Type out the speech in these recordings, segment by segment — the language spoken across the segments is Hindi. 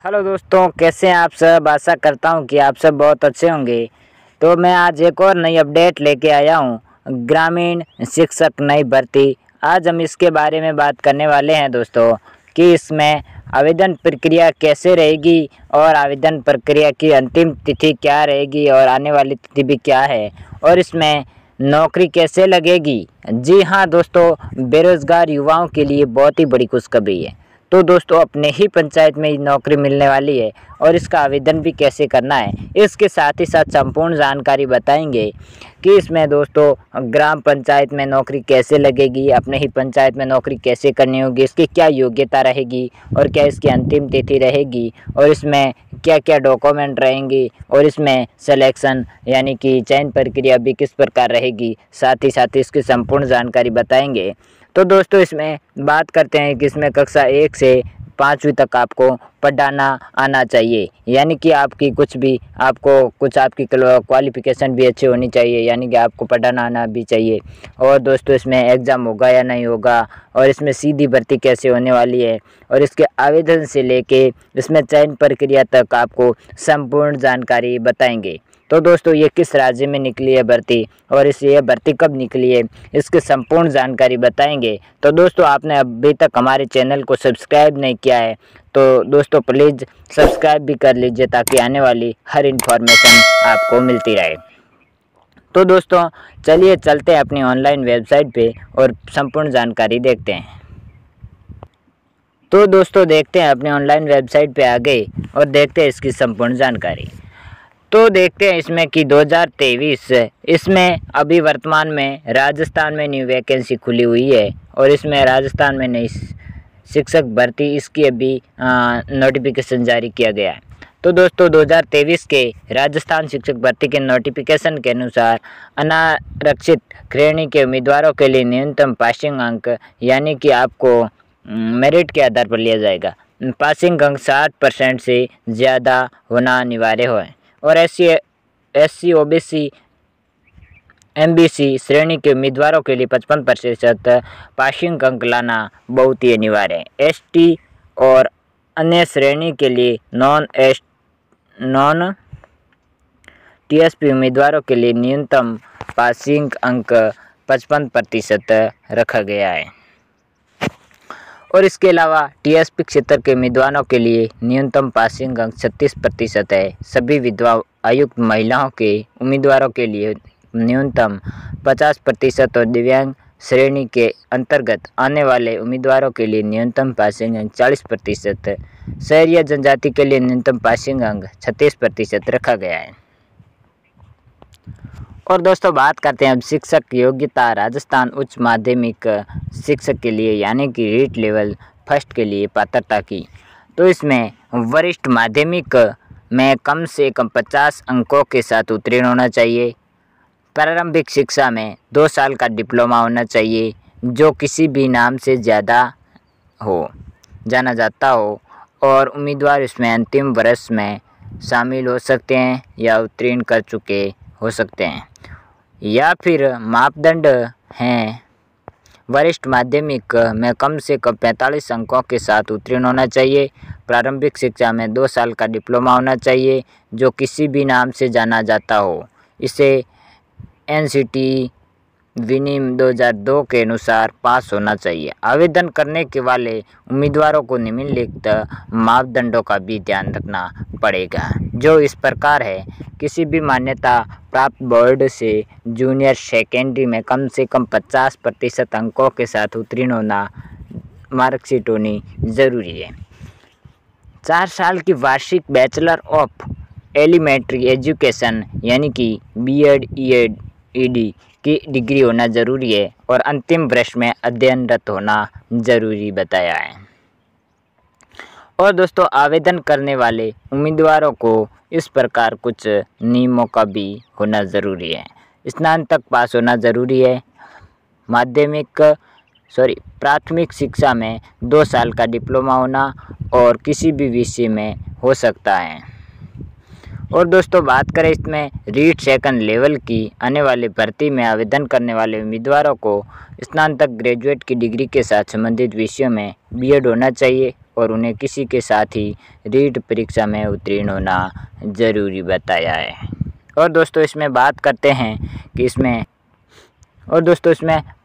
हेलो दोस्तों, कैसे हैं आप सब। आशा करता हूं कि आप सब बहुत अच्छे होंगे। तो मैं आज एक और नई अपडेट लेके आया हूं, ग्रामीण शिक्षक नई भर्ती। आज हम इसके बारे में बात करने वाले हैं दोस्तों कि इसमें आवेदन प्रक्रिया कैसे रहेगी और आवेदन प्रक्रिया की अंतिम तिथि क्या रहेगी और आने वाली तिथि भी क्या है और इसमें नौकरी कैसे लगेगी। जी हाँ दोस्तों, बेरोज़गार युवाओं के लिए बहुत ही बड़ी खुशखबरी है। तो दोस्तों, अपने ही पंचायत में नौकरी मिलने वाली है और इसका आवेदन भी कैसे करना है, इसके साथ ही साथ संपूर्ण जानकारी बताएंगे कि इसमें दोस्तों ग्राम पंचायत में नौकरी कैसे लगेगी, अपने ही पंचायत में नौकरी कैसे करनी होगी, इसकी क्या योग्यता रहेगी और क्या इसकी अंतिम तिथि रहेगी और इसमें क्या क्या डॉक्यूमेंट रहेंगे और इसमें सिलेक्शन यानी कि चयन प्रक्रिया भी किस प्रकार रहेगी, साथ ही इसकी संपूर्ण जानकारी बताएंगे। तो दोस्तों, इसमें बात करते हैं कि इसमें कक्षा 1 से 5वीं तक आपको पढ़ाना आना चाहिए, यानी कि आपकी कुछ आपकी क्वालिफ़िकेशन भी अच्छी होनी चाहिए, यानी कि आपको पढ़ाना आना भी चाहिए। और दोस्तों, इसमें एग्ज़ाम होगा या नहीं होगा और इसमें सीधी भर्ती कैसे होने वाली है और इसके आवेदन से लेके इसमें चयन प्रक्रिया तक आपको संपूर्ण जानकारी बताएंगे। तो दोस्तों, ये किस राज्य में निकली है भर्ती और ये भर्ती कब निकली है, इसकी संपूर्ण जानकारी बताएंगे। तो दोस्तों, आपने अभी तक हमारे चैनल को सब्सक्राइब नहीं किया है तो दोस्तों प्लीज़ सब्सक्राइब भी कर लीजिए ताकि आने वाली हर इन्फॉर्मेशन आपको मिलती रहे। तो दोस्तों, चलिए चलते हैं अपनी ऑनलाइन वेबसाइट पे और संपूर्ण जानकारी देखते हैं। तो दोस्तों, देखते हैं अपनी ऑनलाइन वेबसाइट पे आ गए और देखते हैं इसकी संपूर्ण जानकारी। तो देखते हैं इसमें कि 2023 इसमें अभी वर्तमान में राजस्थान में न्यू वैकेंसी खुली हुई है और इसमें राजस्थान में नई शिक्षक भर्ती इसकी अभी नोटिफिकेशन जारी किया गया है। तो दोस्तों, 2023 के राजस्थान शिक्षक भर्ती के नोटिफिकेशन के अनुसार अनारक्षित श्रेणी के उम्मीदवारों के लिए न्यूनतम पासिंग अंक यानी कि आपको मेरिट के आधार पर लिया जाएगा। पासिंग अंक 60% से ज़्यादा होना अनिवार्य है और एससी ओबीसी एमबीसी श्रेणी के उम्मीदवारों के लिए 55% पासिंग अंक लाना बहुत ही अनिवार्य है। एसटी और अन्य श्रेणी के लिए नॉन टीएसपी उम्मीदवारों के लिए न्यूनतम पासिंग अंक 55% रखा गया है और इसके अलावा टीएसपी क्षेत्र के उम्मीदवारों के लिए न्यूनतम पासिंग अंक 36% है। सभी विधवा आयुक्त महिलाओं के उम्मीदवारों के लिए न्यूनतम 50% और दिव्यांग श्रेणी के अंतर्गत आने वाले उम्मीदवारों के लिए न्यूनतम पासिंग अंक 40%, शहरी जनजाति के लिए न्यूनतम पासिंग अंक 36% रखा गया है। और दोस्तों, बात करते हैं अब शिक्षक योग्यता राजस्थान उच्च माध्यमिक शिक्षक के लिए यानी कि रीट लेवल फर्स्ट के लिए पात्रता की। तो इसमें वरिष्ठ माध्यमिक में कम से कम 50 अंकों के साथ उत्तीर्ण होना चाहिए। प्रारंभिक शिक्षा में 2 साल का डिप्लोमा होना चाहिए जो किसी भी नाम से ज़्यादा जाना जाता हो और उम्मीदवार इसमें अंतिम वर्ष में शामिल हो सकते हैं या उत्तीर्ण कर चुके हो सकते हैं। या फिर मापदंड हैं, वरिष्ठ माध्यमिक में कम से कम 45 अंकों के साथ उत्तीर्ण होना चाहिए। प्रारंभिक शिक्षा में 2 साल का डिप्लोमा होना चाहिए जो किसी भी नाम से जाना जाता हो। इसे एनसीटी विनियम 2002 के अनुसार पास होना चाहिए। आवेदन करने के वाले उम्मीदवारों को निम्नलिखित मापदंडों का भी ध्यान रखना पड़ेगा जो इस प्रकार है। किसी भी मान्यता प्राप्त बोर्ड से जूनियर सेकेंडरी में कम से कम 50% अंकों के साथ उत्तीर्ण होना मार्कशीट होनी ज़रूरी है। 4 साल की वार्षिक बैचलर ऑफ एलिमेंट्री एजुकेशन यानी कि बीएड ईडी की डिग्री होना ज़रूरी है और अंतिम वर्ष में अध्ययनरत होना ज़रूरी बताया है। और दोस्तों, आवेदन करने वाले उम्मीदवारों को इस प्रकार कुछ नियमों का भी होना ज़रूरी है। स्नातक पास होना ज़रूरी है। प्राथमिक शिक्षा में 2 साल का डिप्लोमा होना और किसी भी विषय में हो सकता है। और दोस्तों, बात करें इसमें रीट सेकंड लेवल की आने वाली भर्ती में आवेदन करने वाले उम्मीदवारों को स्नातक ग्रेजुएट की डिग्री के साथ संबंधित विषयों में बीएड होना चाहिए और उन्हें किसी के साथ ही रीट परीक्षा में उत्तीर्ण होना ज़रूरी बताया है। और दोस्तों इसमें बात करते हैं कि इसमें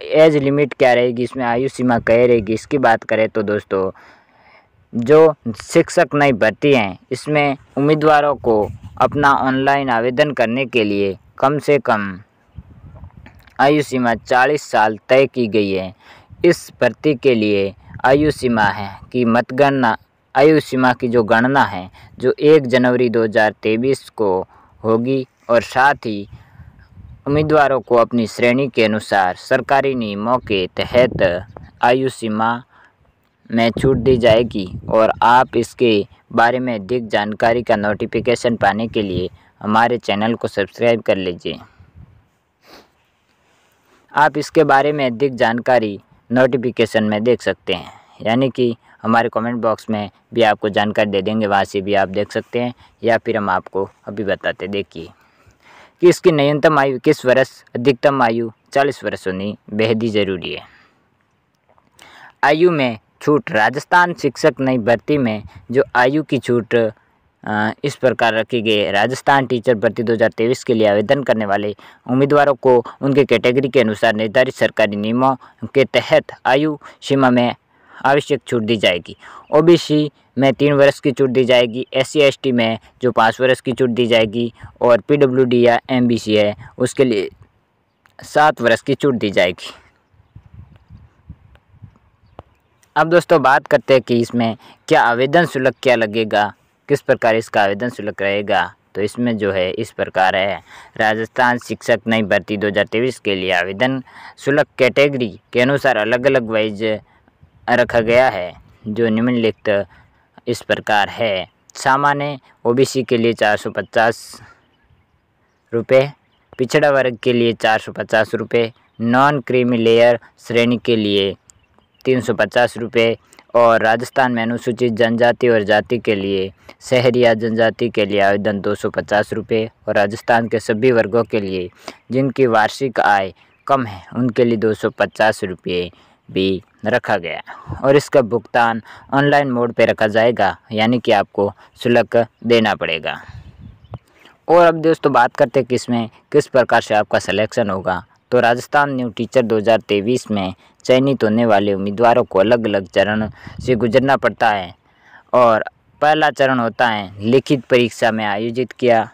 एज लिमिट क्या रहेगी, इसमें आयु सीमा क्या रहेगी। इसकी बात करें तो दोस्तों जो शिक्षक नई भर्ती हैं इसमें उम्मीदवारों को अपना ऑनलाइन आवेदन करने के लिए कम से कम आयु सीमा 40 साल तय की गई है। इस भर्ती के लिए आयु सीमा की जो गणना है जो 1 जनवरी 2023 को होगी और साथ ही उम्मीदवारों को अपनी श्रेणी के अनुसार सरकारी नियमों के तहत आयु सीमा में छूट दी जाएगी। और आप इसके बारे में अधिक जानकारी का नोटिफिकेशन पाने के लिए हमारे चैनल को सब्सक्राइब कर लीजिए। आप इसके बारे में अधिक जानकारी नोटिफिकेशन में देख सकते हैं, यानी कि हमारे कमेंट बॉक्स में भी आपको जानकारी दे देंगे, वहाँ से भी आप देख सकते हैं, या फिर हम आपको अभी बताते। देखिए कि इसकी न्यूनतम आयु 21 वर्ष, अधिकतम आयु 40 वर्ष होनी बेहद ही ज़रूरी है। आयु में छूट, राजस्थान शिक्षक नई भर्ती में जो आयु की छूट इस प्रकार रखी गई है। राजस्थान टीचर भर्ती 2023 के लिए आवेदन करने वाले उम्मीदवारों को उनके कैटेगरी के अनुसार निर्धारित सरकारी नियमों के तहत आयु सीमा में आवश्यक छूट दी जाएगी। ओबीसी में 3 वर्ष की छूट दी जाएगी, SC ST में जो 5 वर्ष की छूट दी जाएगी, और PWD या MBC है उसके लिए 7 वर्ष की छूट दी जाएगी। अब दोस्तों बात करते हैं कि इसमें क्या आवेदन शुल्क क्या लगेगा, किस प्रकार इसका आवेदन शुल्क रहेगा। तो इसमें जो है इस प्रकार है। राजस्थान शिक्षक नई भर्ती 2023 के लिए आवेदन शुल्क कैटेगरी के अनुसार अलग अलग वाइज रखा गया है, जो निम्नलिखित इस प्रकार है। सामान्य OBC के लिए 450 रुपये, पिछड़ा वर्ग के लिए 450 रुपये, नॉन क्रीमी लेयर श्रेणी के लिए 350 रुपये, और राजस्थान में अनुसूचित जनजाति और जाति के लिए शहरिया जनजाति के लिए आवेदन 250 रुपये, और राजस्थान के सभी वर्गों के लिए जिनकी वार्षिक आय कम है उनके लिए 250 रुपये भी रखा गया। और इसका भुगतान ऑनलाइन मोड पे रखा जाएगा, यानी कि आपको शुल्क देना पड़ेगा। और अब दोस्तों बात करते हैं कि इसमें किस प्रकार से आपका सिलेक्शन होगा। तो राजस्थान न्यू टीचर 2023 में चयनित होने वाले उम्मीदवारों को अलग अलग चरण से गुजरना पड़ता है। और पहला चरण होता है लिखित परीक्षा में आयोजित किया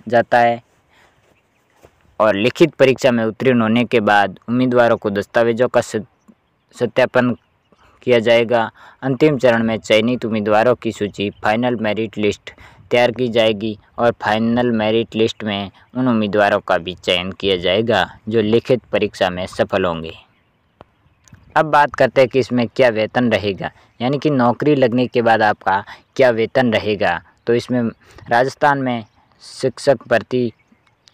जाता है, और लिखित परीक्षा में उत्तीर्ण होने के बाद उम्मीदवारों को दस्तावेजों का सत्यापन किया जाएगा। अंतिम चरण में चयनित उम्मीदवारों की सूची फाइनल मेरिट लिस्ट तैयार की जाएगी, और फाइनल मेरिट लिस्ट में उन उम्मीदवारों का भी चयन किया जाएगा जो लिखित परीक्षा में सफल होंगे। अब बात करते हैं कि इसमें क्या वेतन रहेगा, यानी कि नौकरी लगने के बाद आपका क्या वेतन रहेगा। तो इसमें राजस्थान में शिक्षक भर्ती,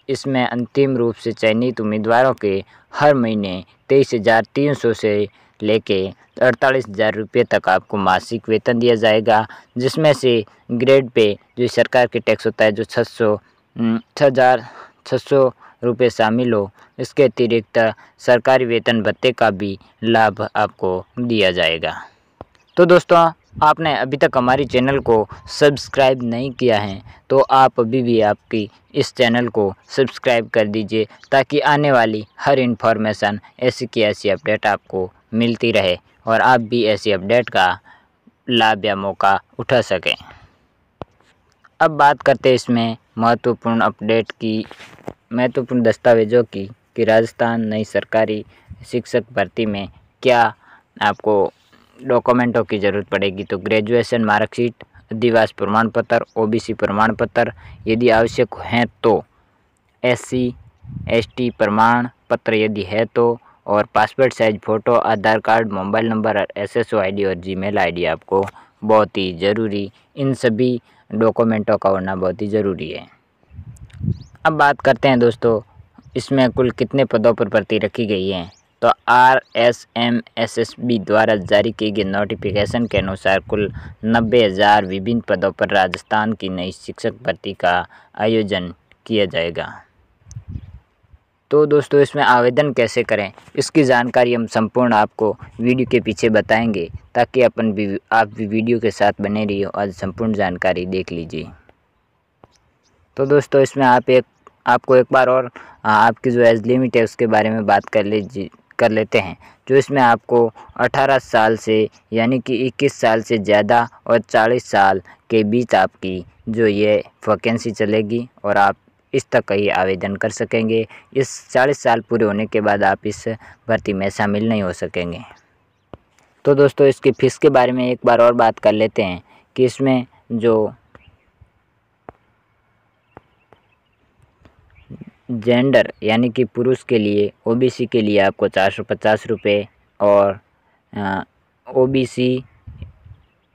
इसमें अंतिम रूप से चयनित उम्मीदवारों के हर महीने 23,300 से लेके 48,000 रुपये तक आपको मासिक वेतन दिया जाएगा, जिसमें से ग्रेड पे जो सरकार के टैक्स होता है जो 6,600 रुपये शामिल हो। इसके अतिरिक्त सरकारी वेतन भत्ते का भी लाभ आपको दिया जाएगा। तो दोस्तों आपने अभी तक हमारी चैनल को सब्सक्राइब नहीं किया है तो आप अभी भी आपकी इस चैनल को सब्सक्राइब कर दीजिए, ताकि आने वाली हर इन्फॉर्मेशन ऐसी की ऐसी अपडेट आपको मिलती रहे और आप भी ऐसी अपडेट का लाभ या मौका उठा सकें। अब बात करते हैं इसमें महत्वपूर्ण अपडेट की, महत्वपूर्ण दस्तावेज़ों की, कि राजस्थान नई सरकारी शिक्षक भर्ती में क्या आपको डॉक्यूमेंटों की ज़रूरत पड़ेगी। तो ग्रेजुएशन मार्कशीट, अधिवास प्रमाण पत्र, OBC प्रमाण पत्र यदि आवश्यक हैं तो, SC ST प्रमाण पत्र यदि है तो, और passport size photo, Aadhaar card, mobile number, SSO ID और Gmail ID आपको बहुत ही ज़रूरी, इन सभी डॉक्यूमेंटों का होना बहुत ही ज़रूरी है। अब बात करते हैं दोस्तों इसमें कुल कितने पदों पर भर्ती रखी गई है। तो RSMSSB द्वारा जारी किए गए नोटिफिकेशन के अनुसार कुल 90,000 विभिन्न पदों पर राजस्थान की नई शिक्षक भर्ती का आयोजन किया जाएगा। तो दोस्तों इसमें आवेदन कैसे करें इसकी जानकारी हम संपूर्ण आपको वीडियो के पीछे बताएंगे, ताकि आप भी वीडियो के साथ बने रहिए और संपूर्ण जानकारी देख लीजिए। तो दोस्तों इसमें आपको एक बार और आपकी जो एज लिमिट है उसके बारे में बात कर लेते हैं। जो इसमें आपको 18 साल से यानी कि 21 साल से ज़्यादा और 40 साल के बीच आपकी जो ये वैकेंसी चलेगी और आप इस तक ही आवेदन कर सकेंगे। इस 40 साल पूरे होने के बाद आप इस भर्ती में शामिल नहीं हो सकेंगे। तो दोस्तों इसकी फ़ीस के बारे में एक बार और बात कर लेते हैं कि इसमें जो जेंडर यानी कि पुरुष के लिए ओबीसी के लिए आपको 450 रुपये और ओबीसी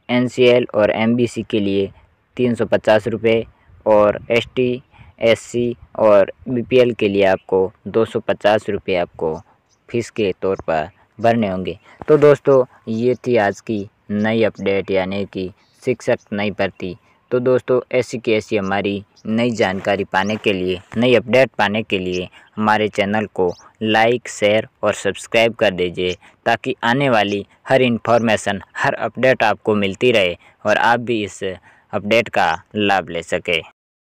एनसीएल और एमबीसी के लिए 350 रुपये और एसटी एससी और बीपीएल के लिए आपको 250 रुपये आपको फीस के तौर पर भरने होंगे। तो दोस्तों ये थी आज की नई अपडेट यानी कि शिक्षक नई भर्ती। तो दोस्तों ऐसी की ऐसी हमारी नई जानकारी पाने के लिए, नई अपडेट पाने के लिए हमारे चैनल को लाइक, शेयर और सब्सक्राइब कर दीजिए, ताकि आने वाली हर इन्फॉर्मेशन, हर अपडेट आपको मिलती रहे और आप भी इस अपडेट का लाभ ले सके।